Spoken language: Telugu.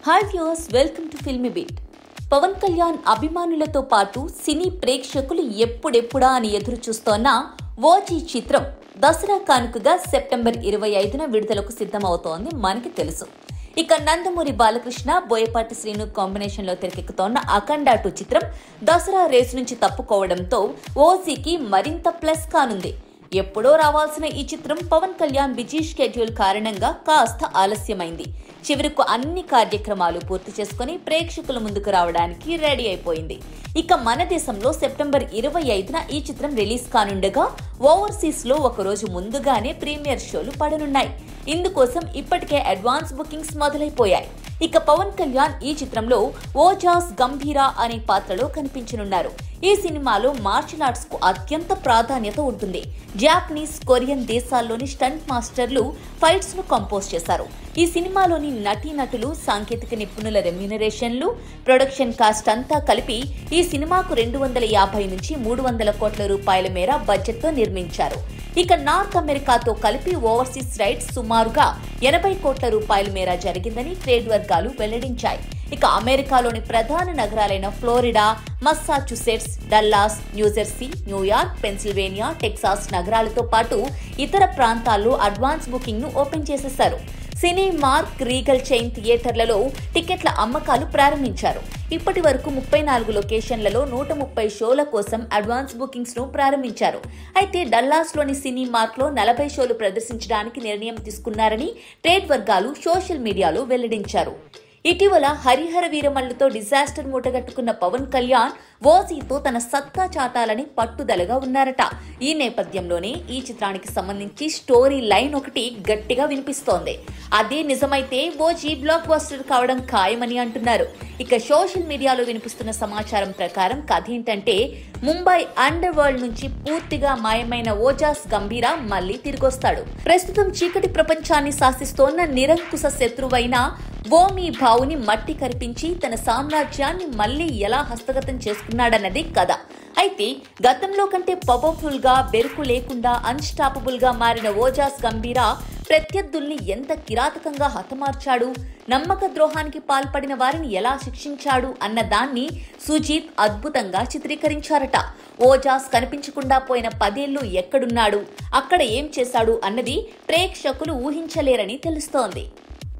Hi viewers, welcome to Filmibeat. Pawan Kalyan అభిమానులతో పాటు సినీ ప్రేక్షకులు ఎప్పుడెప్పుడా అని ఎదురు చూస్తోన్న ఓజీ చిత్రం దసరా కానుకగా సెప్టెంబర్ 25న విడుదలకు సిద్ధమవుతోంది మనకి తెలుసు. ఇక నందమూరి బాలకృష్ణ, బోయపాటి శ్రీను కాంబినేషన్ లో తెరకెక్కుతోన్న అఖండ 2 చిత్రం దసరా రేసు నుంచి తప్పుకోవడంతో ఓజీకి మరింత ప్లస్ కానుంది. ఎప్పుడో రావాల్సిన ఈ చిత్రం పవన్ కళ్యాణ్ బిజీ షెడ్యూల్ కారణంగా కాస్త ఆలస్యమైంది. చివరకు అన్ని కార్యక్రమాలు పూర్తి చేసుకుని ప్రేక్షకుల ముందుకు రావడానికి రెడీ అయిపోయింది. ఇక మన దేశంలో సెప్టెంబర్ 25న ఈ చిత్రం రిలీజ్ కానుండగా ఓవర్సీస్ లో ఒకరోజు ముందుగానే ప్రీమియర్ షోలు పడనున్నాయి. ఇందుకోసం ఇప్పటికే అడ్వాన్స్ బుకింగ్స్ మొదలైపోయాయి. ఇక పవన్ కళ్యాణ్ ఈ చిత్రంలో ఓజాస్ గంభీరా అనే పాత్రలో కనిపించనున్నారు. ఈ సినిమాలో మార్షల్ ఆర్ట్స్ కు అత్యంత ప్రాధాన్యత ఉంటుంది. జాపనీస్, కొరియన్ దేశాల్లోని స్టంట్ మాస్టర్లు ఫైట్స్ ను కంపోజ్ చేశారు. ఈ సినిమాలోని నటీనటులు, సాంకేతిక నిపుణుల రెమ్యూనరేషన్లు, ప్రొడక్షన్ కాస్ట్ అంతా కలిపి ఈ సినిమాకు 250 నుంచి 300 కోట్ల రూపాయల మేర బడ్జెట్ తో నిర్మించారు. ఇక నార్త్ అమెరికాతో కలిపి ఓవర్సీస్ రైట్స్ సుమారుగా 80 కోట్ల రూపాయల మేర జరిగిందని ట్రేడ్ వర్గాలు వెల్లడించాయి. ఇక అమెరికాలోని ప్రధాన నగరాలైన Florida, Massachusetts, Dallas, New Jersey, New York, Pennsylvania, Texas నగరాలతో పాటు ఇతర ప్రాంతాల్లో అడ్వాన్స్ బుకింగ్ ను ఓపెన్ చేసేశారు. సినీమార్క్, రీగల్ చైన్ థియేటర్లలో టికెట్ల అమ్మకాలు ప్రారంభించారు. ఇప్పటి వరకు 34 లొకేషన్లలో 130 షోల కోసం అడ్వాన్స్ బుకింగ్స్ ను ప్రారంభించారు. అయితే డల్లాస్ లోని సినీమార్క్ లో 40 షోలు ప్రదర్శించడానికి నిర్ణయం తీసుకున్నారని ట్రేడ్ వర్గాలు సోషల్ మీడియాలో వెల్లడించారు. ఇటీవల హరిహర వీరమల్లుతో డిజాస్టర్ మూటగట్టుకున్న పవన్ కళ్యాణ్ ఓజీతో తన సత్తా చాటాలని పట్టుదలగా ఉన్నారట. ఈ నేపథ్యంలోనే ఈ చిత్రానికి సంబంధించి స్టోరీ లైన్ ఒకటి గట్టిగా వినిపిస్తోంది. అదే నిజమైతే ఓజీ బ్లాక్ బస్టర్ కావడం ఖాయమని అంటున్నారు. ఇక సోషల్ మీడియాలో వినిపిస్తున్న సమాచారం ప్రకారం కథ ఏంటంటే, ముంబై అండర్ వరల్డ్ నుంచి పూర్తిగా మాయమైన ఓజాస్ గంభీరా మళ్లీ తిరిగొస్తాడు. ప్రస్తుతం చీకటి ప్రపంచాన్ని శాసిస్తోన్న నిరంకుశ శత్రువైన ఓమీ భావుని మట్టి కరిపించి తన సామ్రాజ్యాన్ని మళ్లీ ఎలా హస్తగతం చేసుకున్నాడన్నది కథ. అయితే గతంలో కంటే పవర్ఫుల్ గా, బెరుకు లేకుండా అన్స్టాపబుల్ గా మారిన ఓజాస్ గంభీరా ప్రత్యర్థుల్ని ఎంత కిరాతకంగా హతమార్చాడు, నమ్మక ద్రోహానికి పాల్పడిన వారిని ఎలా శిక్షించాడు అన్న దాన్ని సుజీత్ అద్భుతంగా చిత్రీకరించారట. ఓజాస్ కనిపించకుండా పోయిన 10 ఏళ్లు ఎక్కడున్నాడు, అక్కడ ఏం చేశాడు అన్నది ప్రేక్షకులు ఊహించలేరని తెలుస్తోంది.